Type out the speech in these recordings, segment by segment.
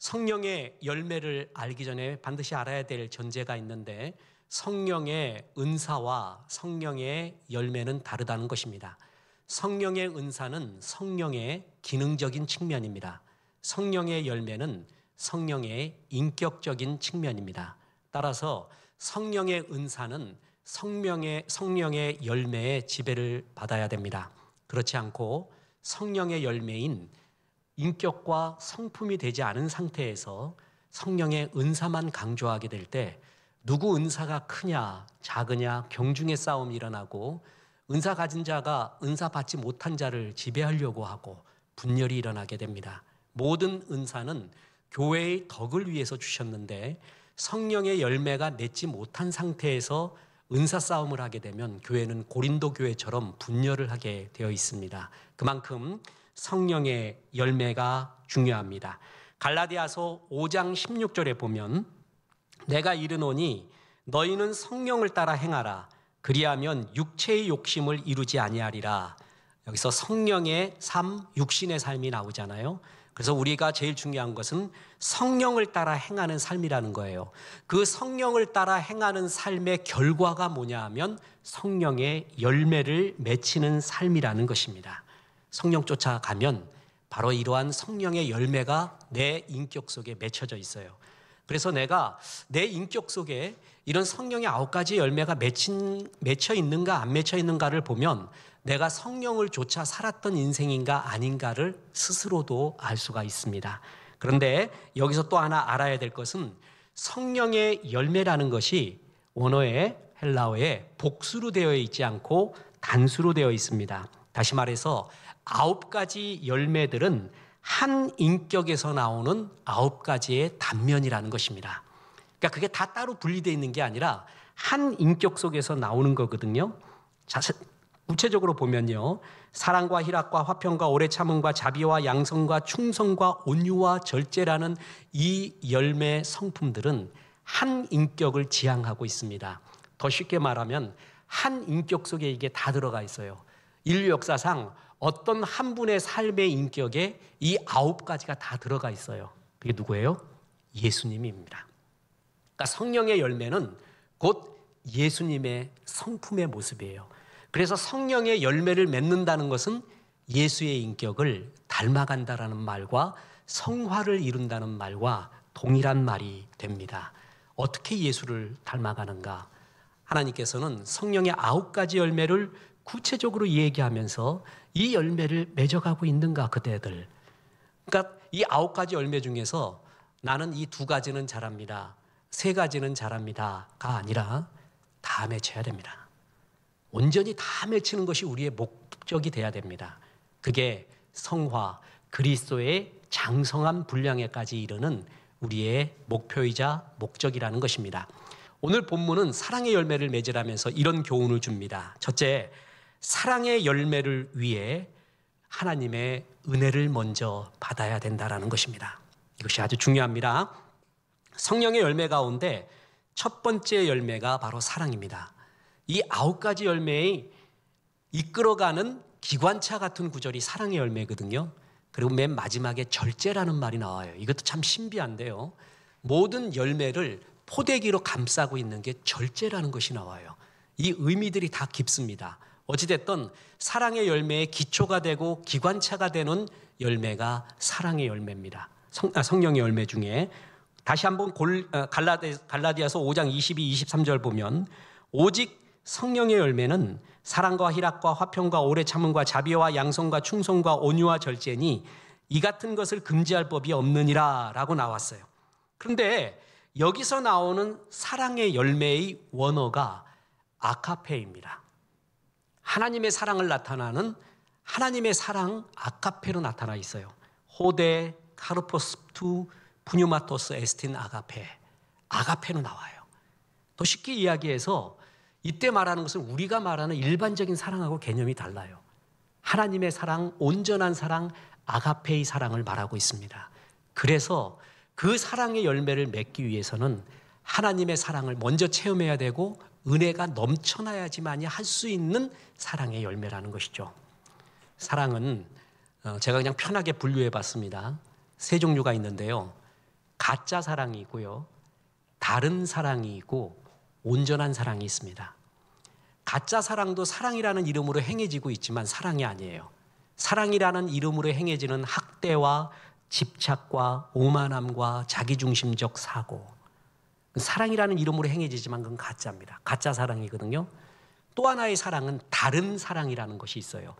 성령의 열매를 알기 전에 반드시 알아야 될 전제가 있는데 성령의 은사와 성령의 열매는 다르다는 것입니다. 성령의 은사는 성령의 기능적인 측면입니다. 성령의 열매는 성령의 인격적인 측면입니다. 따라서 성령의 은사는 성령의 열매의 지배를 받아야 됩니다. 그렇지 않고 성령의 열매인 인격과 성품이 되지 않은 상태에서 성령의 은사만 강조하게 될 때 누구 은사가 크냐 작으냐 경중의 싸움이 일어나고 은사 가진 자가 은사 받지 못한 자를 지배하려고 하고 분열이 일어나게 됩니다. 모든 은사는 교회의 덕을 위해서 주셨는데 성령의 열매가 맺지 못한 상태에서 은사 싸움을 하게 되면 교회는 고린도 교회처럼 분열을 하게 되어 있습니다. 그만큼 성령의 열매가 중요합니다. 갈라디아서 5장 16절에 보면 내가 이르노니 너희는 성령을 따라 행하라. 그리하면 육체의 욕심을 이루지 아니하리라. 여기서 성령의 삶, 육신의 삶이 나오잖아요. 그래서 우리가 제일 중요한 것은 성령을 따라 행하는 삶이라는 거예요. 그 성령을 따라 행하는 삶의 결과가 뭐냐 하면 성령의 열매를 맺히는 삶이라는 것입니다. 성령 쫓아가면 바로 이러한 성령의 열매가 내 인격 속에 맺혀져 있어요. 그래서 내가 내 인격 속에 이런 성령의 9가지 열매가 맺혀 있는가 안 맺혀 있는가를 보면 내가 성령을 쫓아 살았던 인생인가 아닌가를 스스로도 알 수가 있습니다. 그런데 여기서 또 하나 알아야 될 것은 성령의 열매라는 것이 원어의 헬라어에 복수로 되어 있지 않고 단수로 되어 있습니다. 다시 말해서 9가지 열매들은 한 인격에서 나오는 9가지의 단면이라는 것입니다. 그러니까 그게 다 따로 분리되어 있는 게 아니라 한 인격 속에서 나오는 거거든요. 자, 구체적으로 보면요. 사랑과 희락과 화평과 오래 참음과 자비와 양성과 충성과 온유와 절제라는 이 열매 성품들은 한 인격을 지향하고 있습니다. 더 쉽게 말하면 한 인격 속에 이게 다 들어가 있어요. 인류 역사상 어떤 한 분의 삶의 인격에 이 9가지가 다 들어가 있어요. 그게 누구예요? 예수님입니다. 그러니까 성령의 열매는 곧 예수님의 성품의 모습이에요. 그래서 성령의 열매를 맺는다는 것은 예수의 인격을 닮아간다라는 말과 성화를 이룬다는 말과 동일한 말이 됩니다. 어떻게 예수를 닮아가는가? 하나님께서는 성령의 9가지 열매를 구체적으로 얘기하면서 이 열매를 맺어가고 있는가 그대들. 그러니까 이 9가지 열매 중에서 나는 이 2가지는 잘합니다. 3가지는 잘합니다가 아니라 다 맺혀야 됩니다. 온전히 다 맺히는 것이 우리의 목적이 돼야 됩니다. 그게 성화, 그리스도의 장성한 분량에까지 이르는 우리의 목표이자 목적이라는 것입니다. 오늘 본문은 사랑의 열매를 맺으라면서 이런 교훈을 줍니다. 첫째, 사랑의 열매를 위해 하나님의 은혜를 먼저 받아야 된다는 것입니다. 이것이 아주 중요합니다. 성령의 열매 가운데 첫 번째 열매가 바로 사랑입니다. 이 9가지 열매에 이끌어가는 기관차 같은 구절이 사랑의 열매거든요. 그리고 맨 마지막에 절제라는 말이 나와요. 이것도 참 신비한데요. 모든 열매를 포대기로 감싸고 있는 게 절제라는 것이 나와요. 이 의미들이 다 깊습니다. 어찌됐든 사랑의 열매의 기초가 되고 기관차가 되는 열매가 사랑의 열매입니다. 성령의 열매 중에 다시 한번 갈라디아서 5장 22, 23절 보면 오직 성령의 열매는 사랑과 희락과 화평과 오래 참음과 자비와 양성과 충성과 온유와 절제니 이 같은 것을 금지할 법이 없느니라 라고 나왔어요. 그런데 여기서 나오는 사랑의 열매의 원어가 아카페입니다. 하나님의 사랑을 나타나는 하나님의 사랑 아카페로 나타나 있어요. 호데, 카르포스투, 푸뉴마토스, 에스틴, 아가페. 아가페로 나와요. 더 쉽게 이야기해서 이때 말하는 것은 우리가 말하는 일반적인 사랑하고 개념이 달라요. 하나님의 사랑, 온전한 사랑, 아가페의 사랑을 말하고 있습니다. 그래서 그 사랑의 열매를 맺기 위해서는 하나님의 사랑을 먼저 체험해야 되고 은혜가 넘쳐나야지만이 할 수 있는 사랑의 열매라는 것이죠. 사랑은 제가 그냥 편하게 분류해 봤습니다. 3 종류가 있는데요. 가짜 사랑이 있고요. 다른 사랑이 있고 온전한 사랑이 있습니다. 가짜 사랑도 사랑이라는 이름으로 행해지고 있지만 사랑이 아니에요. 사랑이라는 이름으로 행해지는 학대와 집착과 오만함과 자기중심적 사고. 사랑이라는 이름으로 행해지지만 그건 가짜입니다. 가짜 사랑이거든요. 또 하나의 사랑은 다른 사랑이라는 것이 있어요.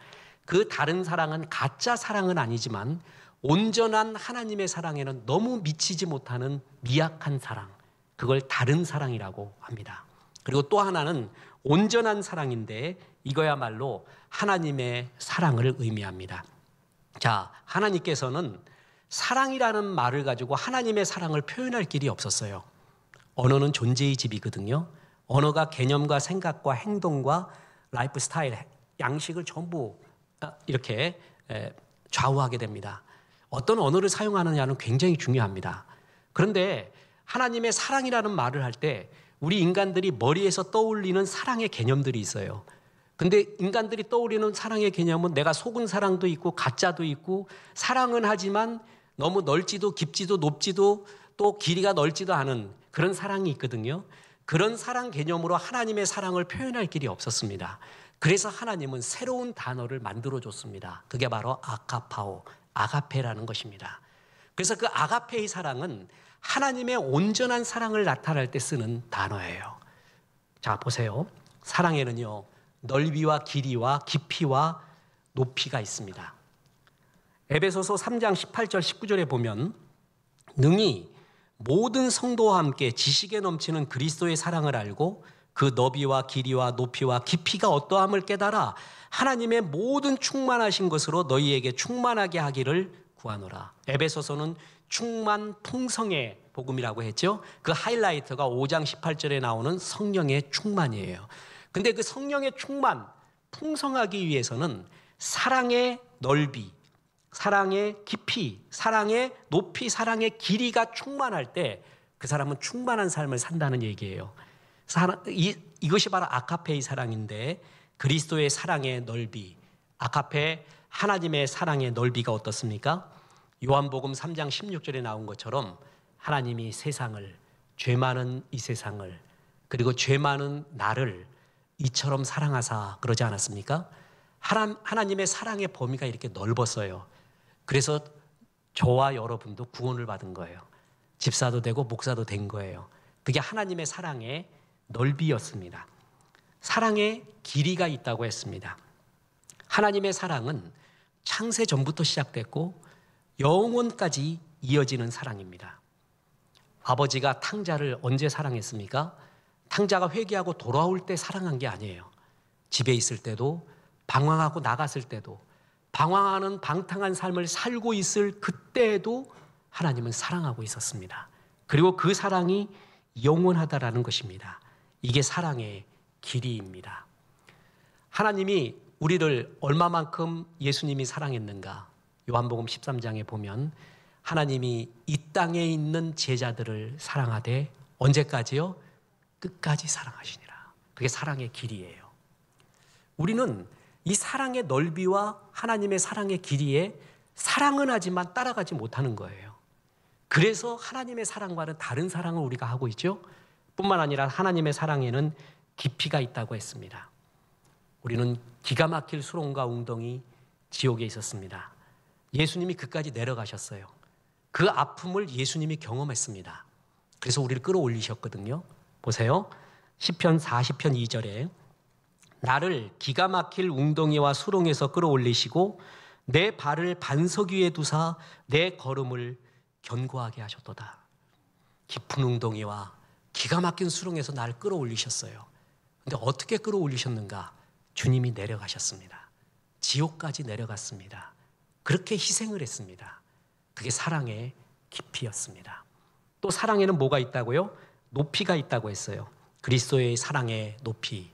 그 다른 사랑은 가짜 사랑은 아니지만 온전한 하나님의 사랑에는 너무 미치지 못하는 미약한 사랑. 그걸 다른 사랑이라고 합니다. 그리고 또 하나는 온전한 사랑인데 이거야말로 하나님의 사랑을 의미합니다. 자, 하나님께서는 사랑이라는 말을 가지고 하나님의 사랑을 표현할 길이 없었어요. 언어는 존재의 집이거든요. 언어가 개념과 생각과 행동과 라이프 스타일, 양식을 전부 이렇게 좌우하게 됩니다. 어떤 언어를 사용하느냐는 굉장히 중요합니다. 그런데 하나님의 사랑이라는 말을 할 때 우리 인간들이 머리에서 떠올리는 사랑의 개념들이 있어요. 근데 인간들이 떠올리는 사랑의 개념은 내가 속은 사랑도 있고 가짜도 있고 사랑은 하지만 너무 넓지도 깊지도 높지도 또 길이가 넓지도 않은 그런 사랑이 있거든요. 그런 사랑 개념으로 하나님의 사랑을 표현할 길이 없었습니다. 그래서 하나님은 새로운 단어를 만들어줬습니다. 그게 바로 아카파오, 아가페라는 것입니다. 그래서 그 아가페의 사랑은 하나님의 온전한 사랑을 나타낼 때 쓰는 단어예요. 자, 보세요. 사랑에는요, 넓이와 길이와 깊이와 높이가 있습니다. 에베소서 3장 18절 19절에 보면 능히 모든 성도와 함께 지식에 넘치는 그리스도의 사랑을 알고 그 너비와 길이와 높이와 깊이가 어떠함을 깨달아 하나님의 모든 충만하신 것으로 너희에게 충만하게 하기를 구하노라. 에베소서는 충만 풍성의 복음이라고 했죠. 그 하이라이트가 5장 18절에 나오는 성령의 충만이에요. 근데 그 성령의 충만, 풍성하기 위해서는 사랑의 넓이, 사랑의 깊이, 사랑의 높이, 사랑의 길이가 충만할 때 그 사람은 충만한 삶을 산다는 얘기예요. 이것이 바로 아카페의 사랑인데 그리스도의 사랑의 넓이, 아카페 하나님의 사랑의 넓이가 어떻습니까? 요한복음 3장 16절에 나온 것처럼 하나님이 세상을, 죄 많은 이 세상을, 그리고 죄 많은 나를 이처럼 사랑하사 그러지 않았습니까? 하나님의 사랑의 범위가 이렇게 넓었어요. 그래서 저와 여러분도 구원을 받은 거예요. 집사도 되고 목사도 된 거예요. 그게 하나님의 사랑의 넓이였습니다. 사랑의 길이가 있다고 했습니다. 하나님의 사랑은 창세 전부터 시작됐고 영원까지 이어지는 사랑입니다. 아버지가 탕자를 언제 사랑했습니까? 탕자가 회개하고 돌아올 때 사랑한 게 아니에요. 집에 있을 때도, 방황하고 나갔을 때도, 방황하는 방탕한 삶을 살고 있을 그때에도 하나님은 사랑하고 있었습니다. 그리고 그 사랑이 영원하다라는 것입니다. 이게 사랑의 길이입니다. 하나님이 우리를 얼마만큼 예수님이 사랑했는가? 요한복음 13장에 보면 하나님이 이 땅에 있는 제자들을 사랑하되 언제까지요? 끝까지 사랑하시니라. 그게 사랑의 길이에요. 우리는 이 사랑의 넓이와 하나님의 사랑의 길이에 사랑은 하지만 따라가지 못하는 거예요. 그래서 하나님의 사랑과는 다른 사랑을 우리가 하고 있죠. 뿐만 아니라 하나님의 사랑에는 깊이가 있다고 했습니다. 우리는 기가 막힐 수렁과 웅덩이 지옥에 있었습니다. 예수님이 그까지 내려가셨어요. 그 아픔을 예수님이 경험했습니다. 그래서 우리를 끌어올리셨거든요. 보세요. 시편 40편 2절에 나를 기가 막힐 웅덩이와 수렁에서 끌어올리시고 내 발을 반석 위에 두사 내 걸음을 견고하게 하셨도다. 깊은 웅덩이와 기가 막힌 수렁에서 나를 끌어올리셨어요. 근데 어떻게 끌어올리셨는가? 주님이 내려가셨습니다. 지옥까지 내려갔습니다. 그렇게 희생을 했습니다. 그게 사랑의 깊이였습니다. 또 사랑에는 뭐가 있다고요? 높이가 있다고 했어요. 그리스도의 사랑의 높이.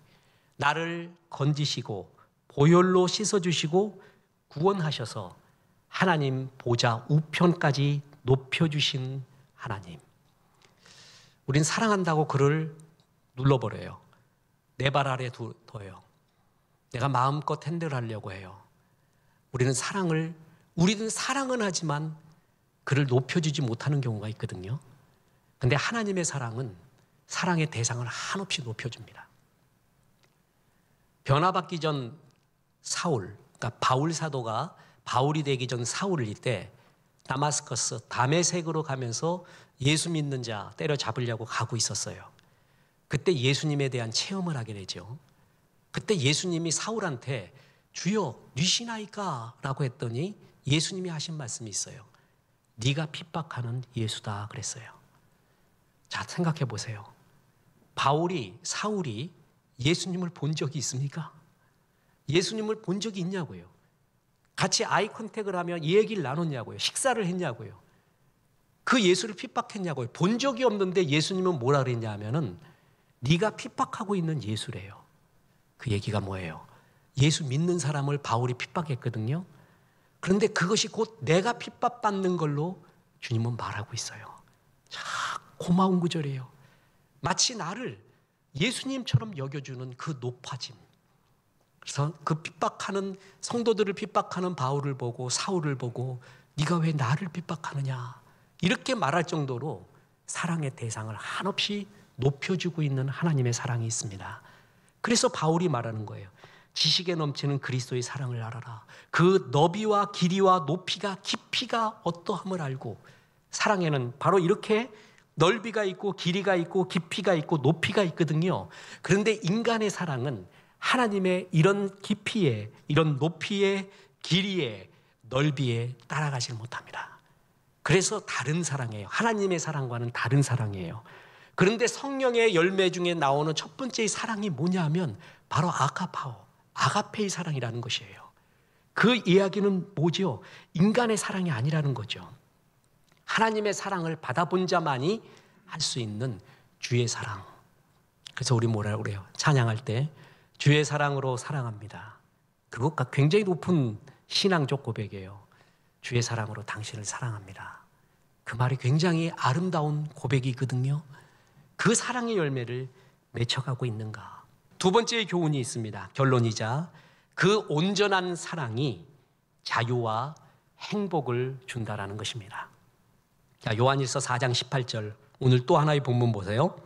나를 건지시고 보혈로 씻어주시고 구원하셔서 하나님 보좌 우편까지 높여주신 하나님. 우린 사랑한다고 그를 눌러버려요. 내 발 아래 둬요. 내가 마음껏 핸들하려고 해요. 우리는 사랑은 하지만 그를 높여주지 못하는 경우가 있거든요. 근데 하나님의 사랑은 사랑의 대상을 한없이 높여줍니다. 변화받기 전 사울, 그러니까 바울 사도가 바울이 되기 전 사울일 때 다마스커스, 다메섹으로 가면서 예수 믿는 자 때려잡으려고 가고 있었어요. 그때 예수님에 대한 체험을 하게 되죠. 그때 예수님이 사울한테 주여 뉘시나이까? 라고 했더니 예수님이 하신 말씀이 있어요. 네가 핍박하는 예수다 그랬어요. 자, 생각해 보세요. 사울이 예수님을 본 적이 있습니까? 예수님을 본 적이 있냐고요. 같이 아이 컨택을 하며 얘기를 나눴냐고요. 식사를 했냐고요. 그 예수를 핍박했냐고요. 본 적이 없는데 예수님은 뭐라 그랬냐 하면은 네가 핍박하고 있는 예수래요. 그 얘기가 뭐예요? 예수 믿는 사람을 바울이 핍박했거든요. 그런데 그것이 곧 내가 핍박받는 걸로 주님은 말하고 있어요. 참 고마운 구절이에요. 마치 나를 예수님처럼 여겨주는 그 높아짐. 그래서 그 핍박하는 성도들을 핍박하는 바울을 보고 사울을 보고 네가 왜 나를 핍박하느냐 이렇게 말할 정도로 사랑의 대상을 한없이 높여주고 있는 하나님의 사랑이 있습니다. 그래서 바울이 말하는 거예요. 지식에 넘치는 그리스도의 사랑을 알아라. 그 너비와 길이와 높이가 깊이가 어떠함을 알고 사랑에는 바로 이렇게 넓이가 있고 길이가 있고 깊이가 있고 높이가 있거든요. 그런데 인간의 사랑은 하나님의 이런 깊이에 이런 높이에 길이에 넓이에 따라가지 못합니다. 그래서 다른 사랑이에요. 하나님의 사랑과는 다른 사랑이에요. 그런데 성령의 열매 중에 나오는 첫 번째의 사랑이 뭐냐면 바로 아가페의 사랑이라는 것이에요. 그 이야기는 뭐죠? 인간의 사랑이 아니라는 거죠. 하나님의 사랑을 받아본 자만이 할 수 있는 주의 사랑. 그래서 우리 뭐라고 그래요? 찬양할 때 주의 사랑으로 사랑합니다. 그것과 굉장히 높은 신앙적 고백이에요. 주의 사랑으로 당신을 사랑합니다. 그 말이 굉장히 아름다운 고백이거든요. 그 사랑의 열매를 맺혀가고 있는가? 두 번째의 교훈이 있습니다. 결론이자 그 온전한 사랑이 자유와 행복을 준다라는 것입니다. 자, 요한일서 4장 18절 오늘 또 하나의 본문 보세요.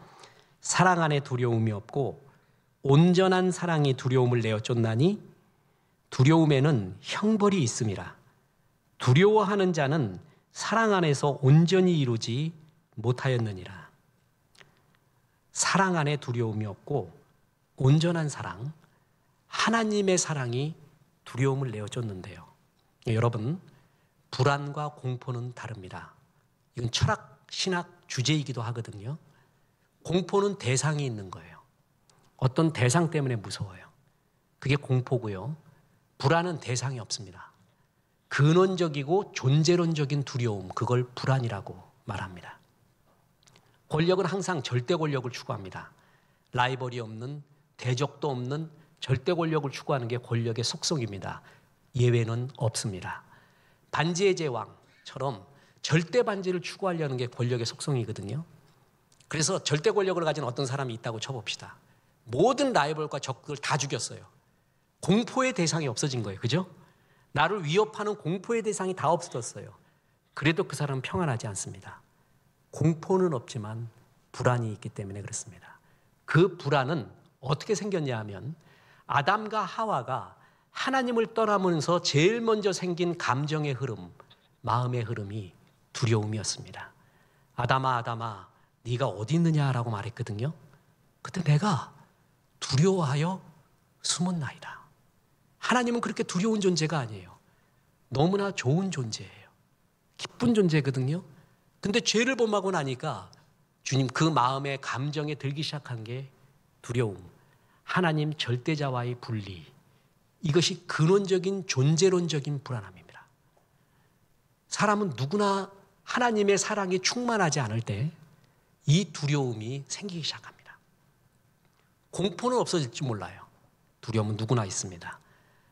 사랑 안에 두려움이 없고 온전한 사랑이 두려움을 내어 쫓나니 두려움에는 형벌이 있음이라. 두려워하는 자는 사랑 안에서 온전히 이루지 못하였느니라. 사랑 안에 두려움이 없고 온전한 사랑, 하나님의 사랑이 두려움을 내어 쫓는데요. 여러분, 불안과 공포는 다릅니다. 이건 철학, 신학 주제이기도 하거든요. 공포는 대상이 있는 거예요. 어떤 대상 때문에 무서워요. 그게 공포고요. 불안은 대상이 없습니다. 근원적이고 존재론적인 두려움, 그걸 불안이라고 말합니다. 권력은 항상 절대 권력을 추구합니다. 라이벌이 없는, 대적도 없는 절대 권력을 추구하는 게 권력의 속성입니다. 예외는 없습니다. 반지의 제왕처럼 절대 반지를 추구하려는 게 권력의 속성이거든요. 그래서 절대 권력을 가진 어떤 사람이 있다고 쳐봅시다. 모든 라이벌과 적을 다 죽였어요. 공포의 대상이 없어진 거예요. 그죠? 나를 위협하는 공포의 대상이 다 없어졌어요. 그래도 그 사람은 평안하지 않습니다. 공포는 없지만 불안이 있기 때문에 그렇습니다. 그 불안은 어떻게 생겼냐 하면 아담과 하와가 하나님을 떠나면서 제일 먼저 생긴 감정의 흐름, 마음의 흐름이 두려움이었습니다. 아담아, 아담아, 네가 어디 있느냐라고 말했거든요. 그때 내가 두려워하여 숨었나이다. 하나님은 그렇게 두려운 존재가 아니에요. 너무나 좋은 존재예요. 기쁜 존재거든요. 근데 죄를 범하고 나니까 주님 그 마음의 감정에 들기 시작한 게 두려움, 하나님 절대자와의 분리, 이것이 근원적인 존재론적인 불안함입니다. 사람은 누구나 하나님의 사랑이 충만하지 않을 때 이 두려움이 생기기 시작합니다. 공포는 없어질지 몰라요. 두려움은 누구나 있습니다.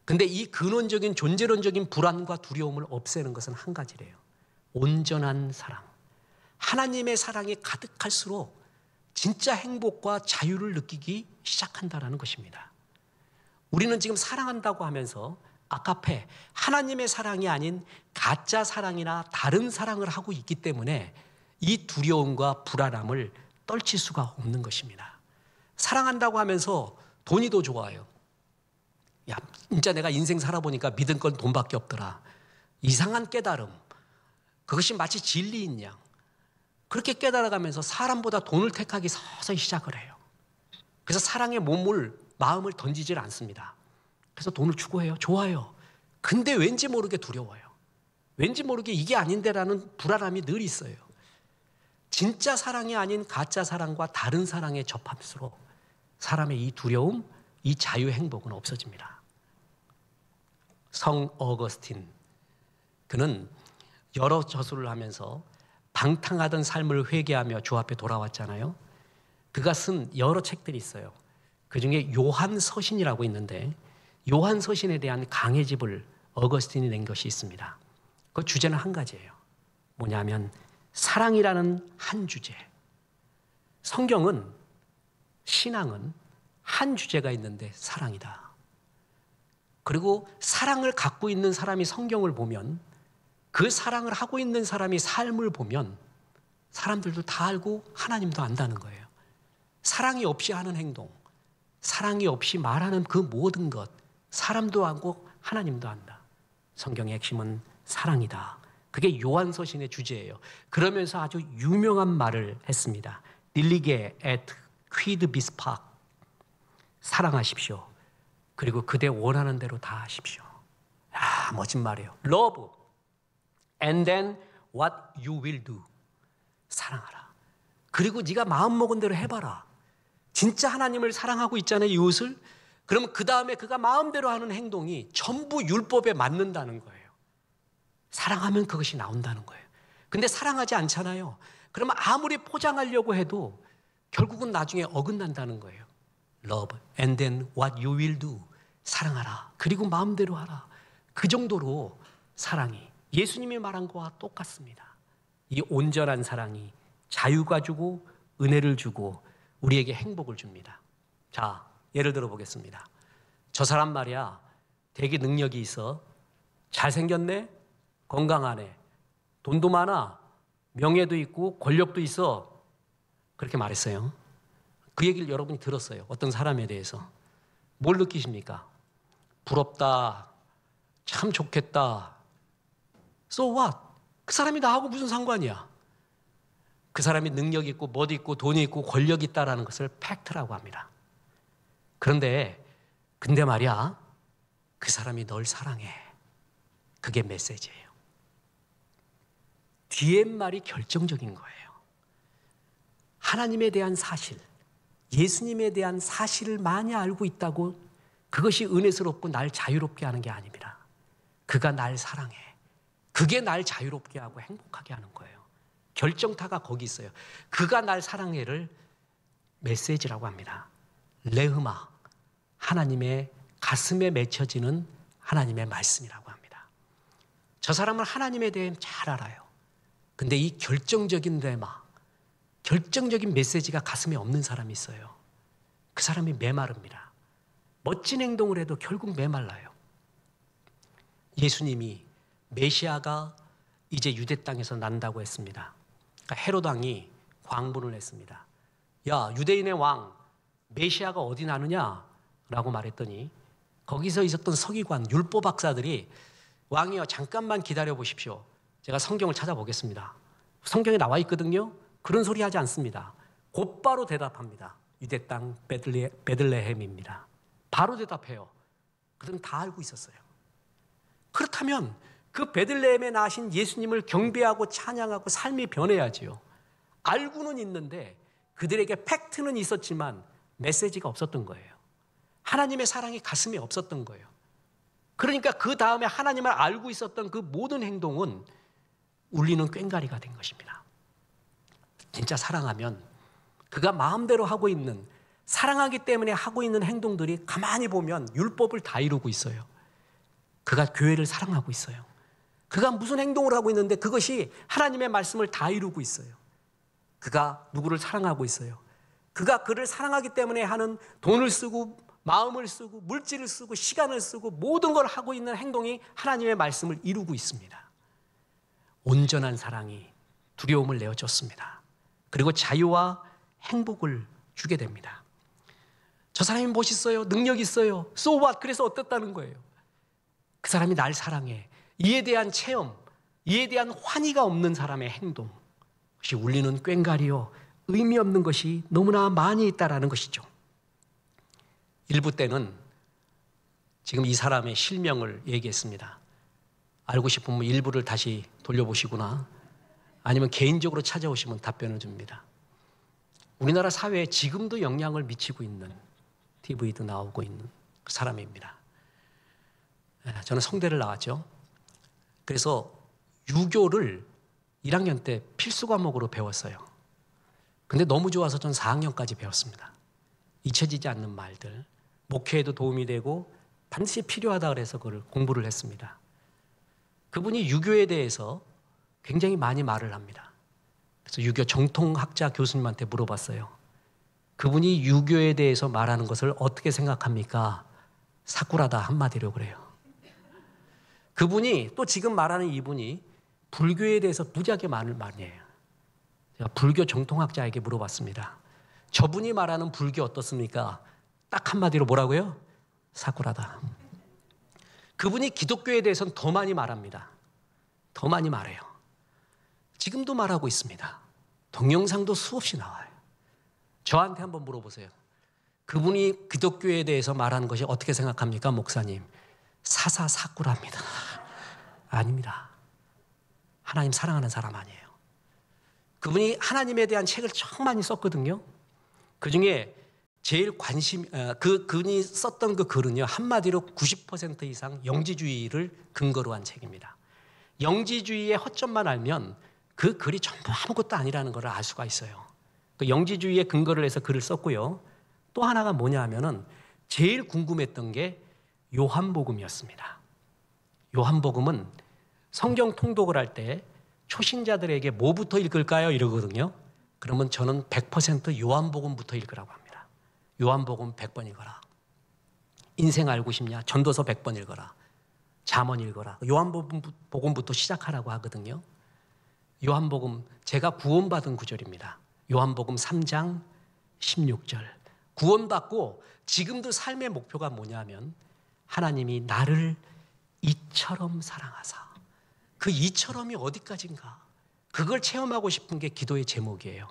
근데 이 근원적인 존재론적인 불안과 두려움을 없애는 것은 한 가지래요. 온전한 사랑. 하나님의 사랑이 가득할수록 진짜 행복과 자유를 느끼기 시작한다는 것입니다. 우리는 지금 사랑한다고 하면서 아카페, 하나님의 사랑이 아닌 가짜 사랑이나 다른 사랑을 하고 있기 때문에 이 두려움과 불안함을 떨칠 수가 없는 것입니다. 사랑한다고 하면서 돈이 더 좋아요. 야, 진짜 내가 인생 살아보니까 믿은 건 돈밖에 없더라. 이상한 깨달음. 그것이 마치 진리인 양. 그렇게 깨달아가면서 사람보다 돈을 택하기 서서히 시작을 해요. 그래서 사랑의 마음을 던지질 않습니다. 그래서 돈을 추구해요. 좋아요. 근데 왠지 모르게 두려워요. 왠지 모르게 이게 아닌데라는 불안함이 늘 있어요. 진짜 사랑이 아닌 가짜 사랑과 다른 사랑에 접할수록 사람의 이 두려움, 이 자유 행복은 없어집니다. 성 어거스틴, 그는 여러 저술을 하면서 방탕하던 삶을 회개하며 주 앞에 돌아왔잖아요. 그가 쓴 여러 책들이 있어요. 그중에 요한서신이라고 있는데 요한서신에 대한 강해집을 어거스틴이 낸 것이 있습니다. 그 주제는 한 가지예요. 뭐냐면 사랑이라는 한 주제. 성경은, 신앙은 한 주제가 있는데 사랑이다. 그리고 사랑을 갖고 있는 사람이 성경을 보면, 그 사랑을 하고 있는 사람이 삶을 보면 사람들도 다 알고 하나님도 안다는 거예요. 사랑이 없이 하는 행동, 사랑이 없이 말하는 그 모든 것, 사람도 알고 하나님도 안다. 성경의 핵심은 사랑이다. 그게 요한서신의 주제예요. 그러면서 아주 유명한 말을 했습니다. 딜리게 et quid vis pac. 사랑하십시오. 그리고 그대 원하는 대로 다 하십시오. 아, 멋진 말이에요. Love and then what you will do. 사랑하라. 그리고 네가 마음먹은 대로 해봐라. 진짜 하나님을 사랑하고 있잖아요, 이웃을. 그러면 그 다음에 그가 마음대로 하는 행동이 전부 율법에 맞는다는 거예요. 사랑하면 그것이 나온다는 거예요. 근데 사랑하지 않잖아요. 그러면 아무리 포장하려고 해도 결국은 나중에 어긋난다는 거예요. Love and then what you will do. 사랑하라. 그리고 마음대로 하라. 그 정도로 사랑이 예수님이 말한 거와 똑같습니다. 이 온전한 사랑이 자유가 주고 은혜를 주고 우리에게 행복을 줍니다. 자, 예를 들어 보겠습니다. 저 사람 말이야, 되게 능력이 있어. 잘생겼네? 건강하네. 돈도 많아. 명예도 있고 권력도 있어. 그렇게 말했어요. 그 얘기를 여러분이 들었어요. 어떤 사람에 대해서. 뭘 느끼십니까? 부럽다. 참 좋겠다. So what? 그 사람이 나하고 무슨 상관이야? 그 사람이 능력 있고 멋 있고 돈이 있고 권력이 있다라는 것을 팩트라고 합니다. 근데 말이야, 그 사람이 널 사랑해. 그게 메시지예요. 뒤에 말이 결정적인 거예요. 하나님에 대한 사실, 예수님에 대한 사실을 많이 알고 있다고 그것이 은혜스럽고 날 자유롭게 하는 게 아닙니다. 그가 날 사랑해. 그게 날 자유롭게 하고 행복하게 하는 거예요. 결정타가 거기 있어요. 그가 날 사랑해를 메시지라고 합니다. 레흐마, 하나님의 가슴에 맺혀지는 하나님의 말씀이라고 합니다. 저 사람은 하나님에 대해 잘 알아요. 근데 이 결정적인 레마, 결정적인 메시지가 가슴에 없는 사람이 있어요. 그 사람이 메마릅니다. 멋진 행동을 해도 결국 메말라요. 예수님이 메시아가 이제 유대 땅에서 난다고 했습니다. 그러니까 헤롯 왕이 광분을 했습니다. 야, 유대인의 왕 메시아가 어디 나느냐? 라고 말했더니 거기서 있었던 서기관, 율법 박사들이 왕이여 잠깐만 기다려 보십시오. 제가 성경을 찾아보겠습니다. 성경에 나와 있거든요. 그런 소리 하지 않습니다. 곧바로 대답합니다. 유대 땅 베들레헴입니다. 바로 대답해요. 그들은 다 알고 있었어요. 그렇다면 그 베들레헴에 나신 예수님을 경배하고 찬양하고 삶이 변해야지요. 알고는 있는데 그들에게 팩트는 있었지만 메시지가 없었던 거예요. 하나님의 사랑이 가슴에 없었던 거예요. 그러니까 그 다음에 하나님을 알고 있었던 그 모든 행동은 울리는 꽹과리가 된 것입니다. 진짜 사랑하면 그가 마음대로 하고 있는, 사랑하기 때문에 하고 있는 행동들이 가만히 보면 율법을 다 이루고 있어요. 그가 교회를 사랑하고 있어요. 그가 무슨 행동을 하고 있는데 그것이 하나님의 말씀을 다 이루고 있어요. 그가 누구를 사랑하고 있어요. 그가 그를 사랑하기 때문에 하는 돈을 쓰고 마음을 쓰고 물질을 쓰고 시간을 쓰고 모든 걸 하고 있는 행동이 하나님의 말씀을 이루고 있습니다. 온전한 사랑이 두려움을 내어줬습니다. 그리고 자유와 행복을 주게 됩니다. 저 사람이 멋있어요. 능력 있어요. So what? 그래서 어땠다는 거예요. 그 사람이 날 사랑해. 이에 대한 체험, 이에 대한 환희가 없는 사람의 행동, 그것이 울리는 꽹과리요 의미 없는 것이 너무나 많이 있다라는 것이죠. 일부 때는 지금 이 사람의 실명을 얘기했습니다. 알고 싶으면 일부를 다시 돌려보시거나 아니면 개인적으로 찾아오시면 답변을 줍니다. 우리나라 사회에 지금도 영향을 미치고 있는 TV도 나오고 있는 그 사람입니다. 저는 성대를 나왔죠. 그래서 유교를 1학년 때 필수 과목으로 배웠어요. 근데 너무 좋아서 전 4학년까지 배웠습니다. 잊혀지지 않는 말들, 목회에도 도움이 되고 반드시 필요하다 그래서 그걸 공부를 했습니다. 그분이 유교에 대해서 굉장히 많이 말을 합니다. 그래서 유교 정통학자 교수님한테 물어봤어요. 그분이 유교에 대해서 말하는 것을 어떻게 생각합니까? 사쿠라다 한마디로 그래요. 그분이 또 지금 말하는 이분이 불교에 대해서 무지하게 많은 말이에요. 제가 불교 정통학자에게 물어봤습니다. 저분이 말하는 불교 어떻습니까? 딱 한마디로 뭐라고요? 사쿠라다. 그분이 기독교에 대해서는 더 많이 말합니다. 더 많이 말해요. 지금도 말하고 있습니다. 동영상도 수없이 나와요. 저한테 한번 물어보세요. 그분이 기독교에 대해서 말하는 것이 어떻게 생각합니까, 목사님? 사사사쿠라입니다. 아닙니다. 하나님 사랑하는 사람 아니에요. 그분이 하나님에 대한 책을 참 많이 썼거든요. 그중에 제일 그분이 썼던 그 글은요, 한마디로 90% 이상 영지주의를 근거로 한 책입니다. 영지주의의 허점만 알면 그 글이 전부 아무것도 아니라는 걸 알 수가 있어요. 그 영지주의의 근거를 해서 글을 썼고요. 또 하나가 뭐냐 하면은 제일 궁금했던 게 요한복음이었습니다. 요한복음은 성경 통독을 할 때 초신자들에게 뭐부터 읽을까요? 이러거든요. 그러면 저는 100% 요한복음부터 읽으라고 합니다. 요한복음 100번 읽어라. 인생 알고 싶냐? 전도서 100번 읽어라. 잠언 읽어라. 요한복음부터 시작하라고 하거든요. 요한복음, 제가 구원받은 구절입니다. 요한복음 3장 16절. 구원받고 지금도 삶의 목표가 뭐냐면 하나님이 나를 이처럼 사랑하사. 그 이처럼이 어디까지인가? 그걸 체험하고 싶은 게 기도의 제목이에요.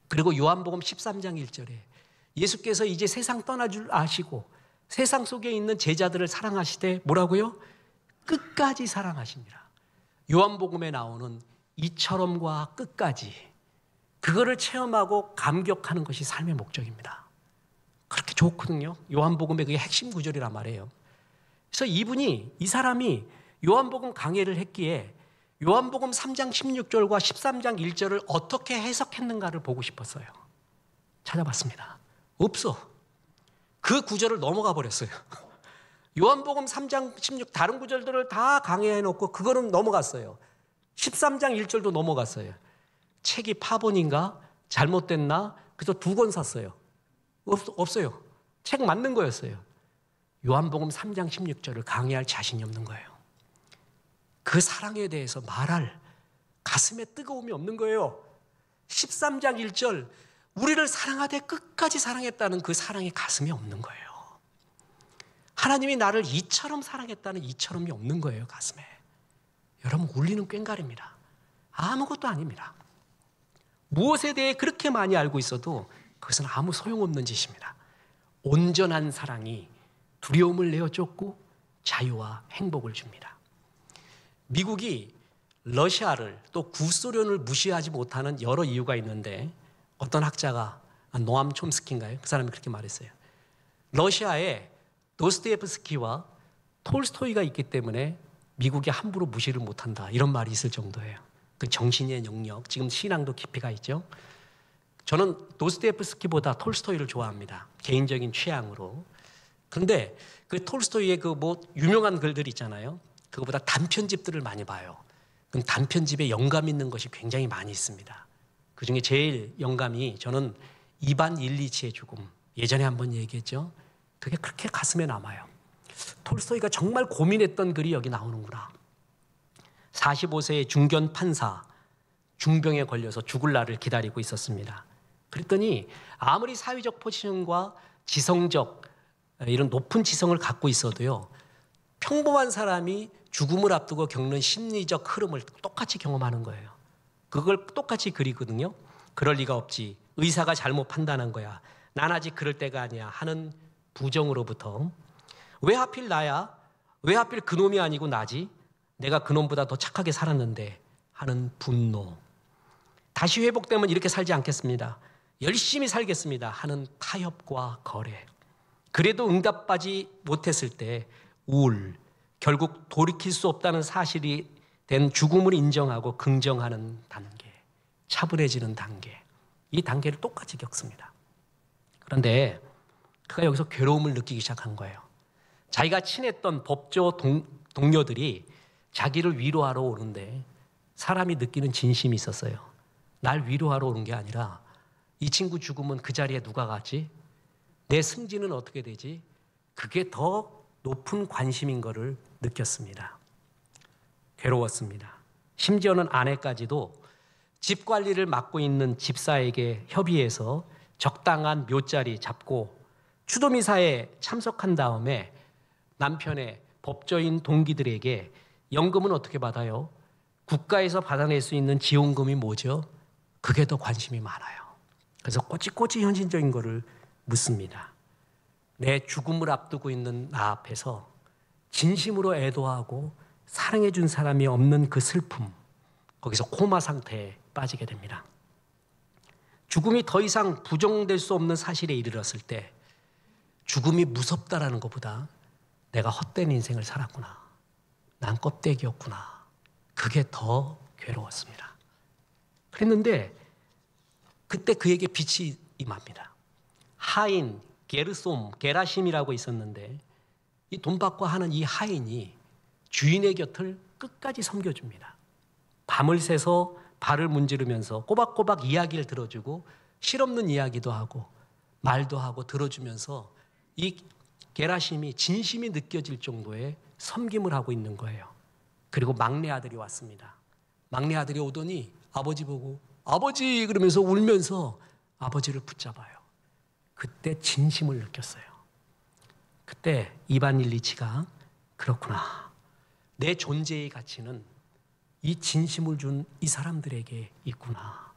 그리고 요한복음 13장 1절에 예수께서 이제 세상 떠나 줄 아시고 세상 속에 있는 제자들을 사랑하시되 뭐라고요? 끝까지 사랑하십니다. 요한복음에 나오는 이처럼과 끝까지, 그거를 체험하고 감격하는 것이 삶의 목적입니다. 그렇게 좋거든요. 요한복음의 그게 핵심 구절이란 말이에요. 그래서 이 사람이 요한복음 강해를 했기에 요한복음 3장 16절과 13장 1절을 어떻게 해석했는가를 보고 싶었어요. 찾아봤습니다. 없어. 그 구절을 넘어가 버렸어요. 요한복음 3장 16 다른 구절들을 다 강해해놓고 그거는 넘어갔어요. 13장 1절도 넘어갔어요. 책이 파본인가? 잘못됐나? 그래서 2권 샀어요. 없어요. 책 맞는 거였어요. 요한복음 3장 16절을 강의할 자신이 없는 거예요. 그 사랑에 대해서 말할 가슴에 뜨거움이 없는 거예요. 13장 1절 우리를 사랑하되 끝까지 사랑했다는 그 사랑이 가슴에 없는 거예요. 하나님이 나를 이처럼 사랑했다는 이처럼이 없는 거예요, 가슴에. 여러분, 울리는 꽹과리입니다. 아무것도 아닙니다. 무엇에 대해 그렇게 많이 알고 있어도 그것은 아무 소용없는 짓입니다. 온전한 사랑이 두려움을 내어쫓고 자유와 행복을 줍니다. 미국이 러시아를 또 구소련을 무시하지 못하는 여러 이유가 있는데 어떤 학자가 노암 촘스키인가요? 그 사람이 그렇게 말했어요. 러시아에 도스토옙스키와 톨스토이가 있기 때문에 미국이 함부로 무시를 못한다, 이런 말이 있을 정도예요. 그 정신의 영역, 지금 신앙도 깊이가 있죠. 저는 도스토옙스키보다 톨스토이를 좋아합니다. 개인적인 취향으로. 그런데 그 톨스토이의 그 유명한 글들 있잖아요. 그거보다 단편집들을 많이 봐요. 그럼 단편집에 영감 있는 것이 굉장히 많이 있습니다. 그중에 제일 영감이 저는 이반 일리치의 죽음, 예전에 한번 얘기했죠. 그게 그렇게 가슴에 남아요. 톨스토이가 정말 고민했던 글이 여기 나오는구나. 45세의 중견 판사, 중병에 걸려서 죽을 날을 기다리고 있었습니다. 그랬더니 아무리 사회적 포지션과 지성적 이런 높은 지성을 갖고 있어도요, 평범한 사람이 죽음을 앞두고 겪는 심리적 흐름을 똑같이 경험하는 거예요. 그걸 똑같이 그리거든요. 그럴 리가 없지. 의사가 잘못 판단한 거야. 난 아직 그럴 때가 아니야 하는 부정으로부터 왜 하필 나야? 왜 하필 그놈이 아니고 나지? 내가 그놈보다 더 착하게 살았는데 하는 분노. 다시 회복되면 이렇게 살지 않겠습니다. 열심히 살겠습니다 하는 타협과 거래. 그래도 응답하지 못했을 때 우울. 결국 돌이킬 수 없다는 사실이 된 죽음을 인정하고 긍정하는 단계. 차분해지는 단계. 이 단계를 똑같이 겪습니다. 그런데 그가 여기서 괴로움을 느끼기 시작한 거예요. 자기가 친했던 법조 동료들이 자기를 위로하러 오는데 사람이 느끼는 진심이 있었어요. 날 위로하러 오는 게 아니라 이 친구 죽으면 그 자리에 누가 갔지? 내 승진은 어떻게 되지? 그게 더 높은 관심인 것을 느꼈습니다. 괴로웠습니다. 심지어는 아내까지도 집 관리를 맡고 있는 집사에게 협의해서 적당한 묘자리 잡고 추도미사에 참석한 다음에 남편의 법조인 동기들에게 연금은 어떻게 받아요? 국가에서 받아낼 수 있는 지원금이 뭐죠? 그게 더 관심이 많아요. 그래서 꼬치꼬치 현실적인 거를 묻습니다. 내 죽음을 앞두고 있는 나 앞에서 진심으로 애도하고 사랑해 준 사람이 없는 그 슬픔, 거기서 코마 상태에 빠지게 됩니다. 죽음이 더 이상 부정될 수 없는 사실에 이르렀을 때 죽음이 무섭다라는 것보다 내가 헛된 인생을 살았구나. 난 껍데기였구나. 그게 더 괴로웠습니다. 그랬는데 그때 그에게 빛이 임합니다. 하인, 게르솜, 게라심이라고 있었는데 이 돈 받고 하는 이 하인이 주인의 곁을 끝까지 섬겨줍니다. 밤을 새서 발을 문지르면서 꼬박꼬박 이야기를 들어주고 실없는 이야기도 하고 말도 하고 들어주면서 이 게라심이 진심이 느껴질 정도의 섬김을 하고 있는 거예요. 그리고 막내 아들이 왔습니다. 막내 아들이 오더니 아버지 보고 아버지 그러면서 울면서 아버지를 붙잡아요. 그때 진심을 느꼈어요. 그때 이반 일리치가 그렇구나. 내 존재의 가치는 이 진심을 준 이 사람들에게 있구나.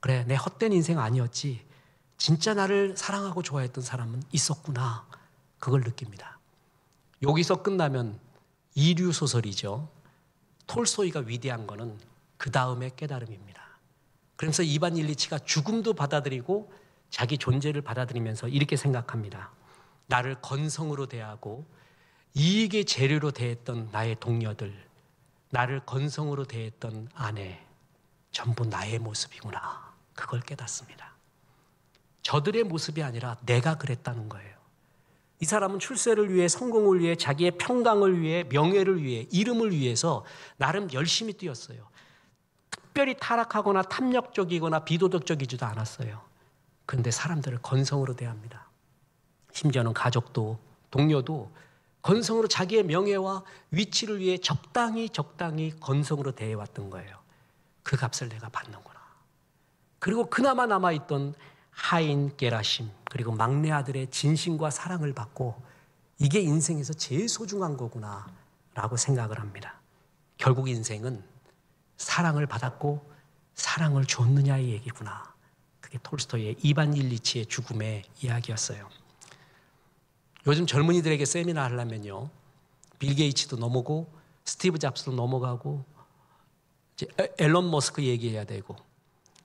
그래, 내 헛된 인생 아니었지. 진짜 나를 사랑하고 좋아했던 사람은 있었구나. 그걸 느낍니다. 여기서 끝나면 이류 소설이죠. 톨스토이가 위대한 거는 그 다음의 깨달음입니다. 그래서 이반 일리치가 죽음도 받아들이고 자기 존재를 받아들이면서 이렇게 생각합니다. 나를 건성으로 대하고 이익의 재료로 대했던 나의 동료들, 나를 건성으로 대했던 아내, 전부 나의 모습이구나. 그걸 깨닫습니다. 저들의 모습이 아니라 내가 그랬다는 거예요. 이 사람은 출세를 위해, 성공을 위해, 자기의 평강을 위해, 명예를 위해, 이름을 위해서 나름 열심히 뛰었어요. 특별히 타락하거나 탐욕적이거나 비도덕적이지도 않았어요. 그런데 사람들을 건성으로 대합니다. 심지어는 가족도 동료도 건성으로 자기의 명예와 위치를 위해 적당히 건성으로 대해왔던 거예요. 그 값을 내가 받는구나. 그리고 그나마 남아있던 하인 게라심 그리고 막내 아들의 진심과 사랑을 받고 이게 인생에서 제일 소중한 거구나 라고 생각을 합니다. 결국 인생은 사랑을 받았고 사랑을 줬느냐의 얘기구나. 그게 톨스토이의 이반 일리치의 죽음의 이야기였어요. 요즘 젊은이들에게 세미나 하려면요, 빌 게이츠도 넘어오고 스티브 잡스도 넘어가고 이제 앨런 머스크 얘기해야 되고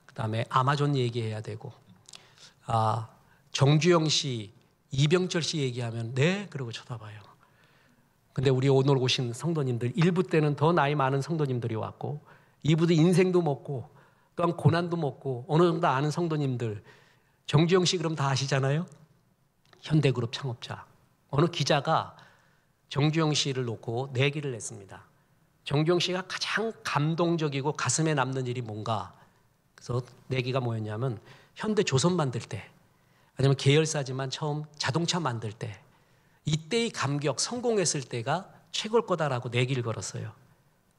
그다음에 아마존 얘기해야 되고 정주영 씨, 이병철 씨 얘기하면 네 그러고 쳐다봐요. 근데 우리 오늘 오신 성도님들 1부 때는 더 나이 많은 성도님들이 왔고 2부도 인생도 먹고 또한 고난도 먹고 어느 정도 아는 성도님들, 정주영 씨 그럼 다 아시잖아요. 현대그룹 창업자. 어느 기자가 정주영 씨를 놓고 내기를 냈습니다. 정주영 씨가 가장 감동적이고 가슴에 남는 일이 뭔가. 그래서 내기가 뭐였냐면 현대 조선 만들 때 아니면 계열사지만 처음 자동차 만들 때 이때의 감격, 성공했을 때가 최고일 거다라고 내기를 걸었어요.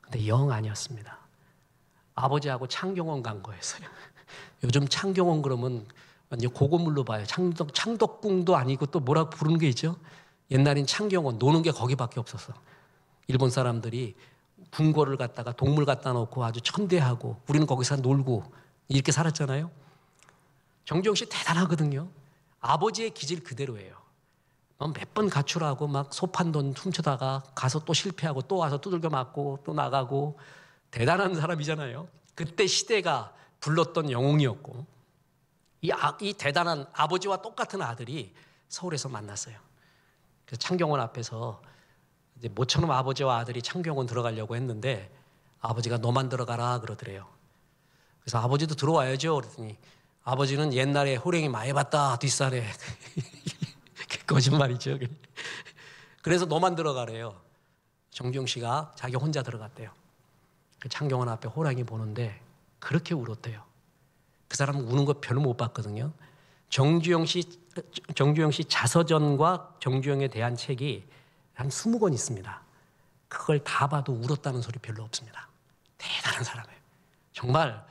근데 영 아니었습니다. 아버지하고 창경원 간 거였어요. 요즘 창경원 그러면 완전 고고물로 봐요. 창덕궁도 아니고 또 뭐라고 부르는 게 있죠? 옛날엔 창경원, 노는 게 거기밖에 없었어. 일본 사람들이 궁궐을 갖다가 동물 갖다 놓고 아주 천대하고 우리는 거기서 놀고 이렇게 살았잖아요. 정주영 씨 대단하거든요. 아버지의 기질 그대로예요. 몇 번 가출하고 막 소판돈 훔쳐다가 가서 또 실패하고 또 와서 두들겨 맞고 또 나가고 대단한 사람이잖아요. 그때 시대가 불렀던 영웅이었고 이 대단한 아버지와 똑같은 아들이 서울에서 만났어요. 그래서 창경원 앞에서 이제 모처럼 아버지와 아들이 창경원 들어가려고 했는데 아버지가 너만 들어가라 그러더래요. 그래서 아버지도 들어와야죠 그랬더니 아버지는 옛날에 호랭이 많이 봤다 뒷산에 거짓말이죠. 그래서 너만 들어가래요. 정주영 씨가 자기 혼자 들어갔대요. 그 창경원 앞에 호랑이 보는데 그렇게 울었대요. 그 사람은 우는 거 별로 못 봤거든요. 정주영 씨 자서전과 정주영에 대한 책이 한 20권 있습니다. 그걸 다 봐도 울었다는 소리 별로 없습니다. 대단한 사람이에요. 정말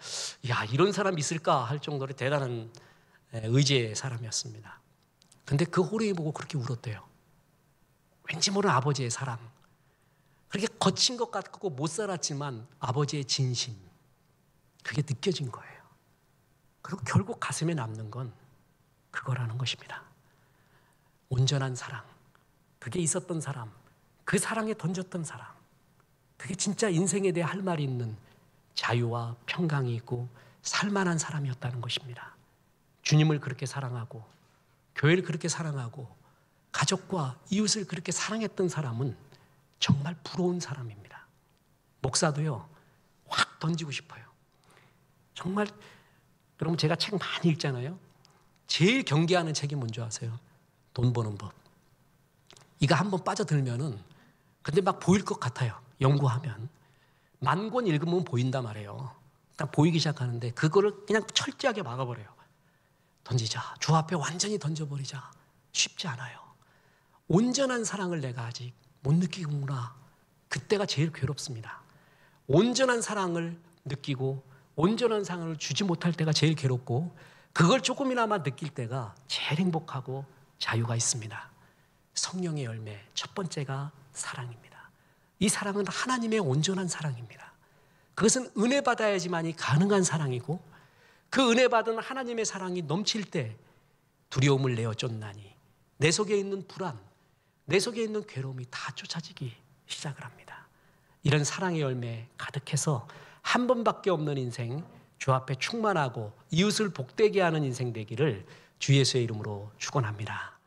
야 이런 사람 있을까 할 정도로 대단한 의지의 사람이었습니다. 근데 그 호랭이 보고 그렇게 울었대요. 왠지 모르는 아버지의 사랑. 그렇게 거친 것 같고 못 살았지만 아버지의 진심. 그게 느껴진 거예요. 그리고 결국 가슴에 남는 건 그거라는 것입니다. 온전한 사랑. 그게 있었던 사람. 그 사랑에 던졌던 사람. 그게 진짜 인생에 대해 할 말이 있는 자유와 평강이 있고 살만한 사람이었다는 것입니다. 주님을 그렇게 사랑하고 교회를 그렇게 사랑하고 가족과 이웃을 그렇게 사랑했던 사람은 정말 부러운 사람입니다. 목사도요 확 던지고 싶어요. 정말 여러분 제가 책 많이 읽잖아요. 제일 경계하는 책이 뭔지 아세요? 돈 버는 법. 이거 한번 빠져들면은 근데 막 보일 것 같아요. 연구하면 10,000권 읽으면 보인단 말이에요. 딱 보이기 시작하는데 그거를 그냥 철저하게 막아버려요. 던지자. 주 앞에 완전히 던져버리자. 쉽지 않아요. 온전한 사랑을 내가 아직 못 느끼구나. 그때가 제일 괴롭습니다. 온전한 사랑을 느끼고 온전한 사랑을 주지 못할 때가 제일 괴롭고 그걸 조금이나마 느낄 때가 제일 행복하고 자유가 있습니다. 성령의 열매 첫 번째가 사랑입니다. 이 사랑은 하나님의 온전한 사랑입니다. 그것은 은혜 받아야지만이 가능한 사랑이고 그 은혜 받은 하나님의 사랑이 넘칠 때 두려움을 내어 쫓나니 내 속에 있는 불안, 내 속에 있는 괴로움이 다 쫓아지기 시작을 합니다. 이런 사랑의 열매 가득해서 한 번밖에 없는 인생, 주 앞에 충만하고 이웃을 복되게 하는 인생 되기를 주 예수의 이름으로 축원합니다.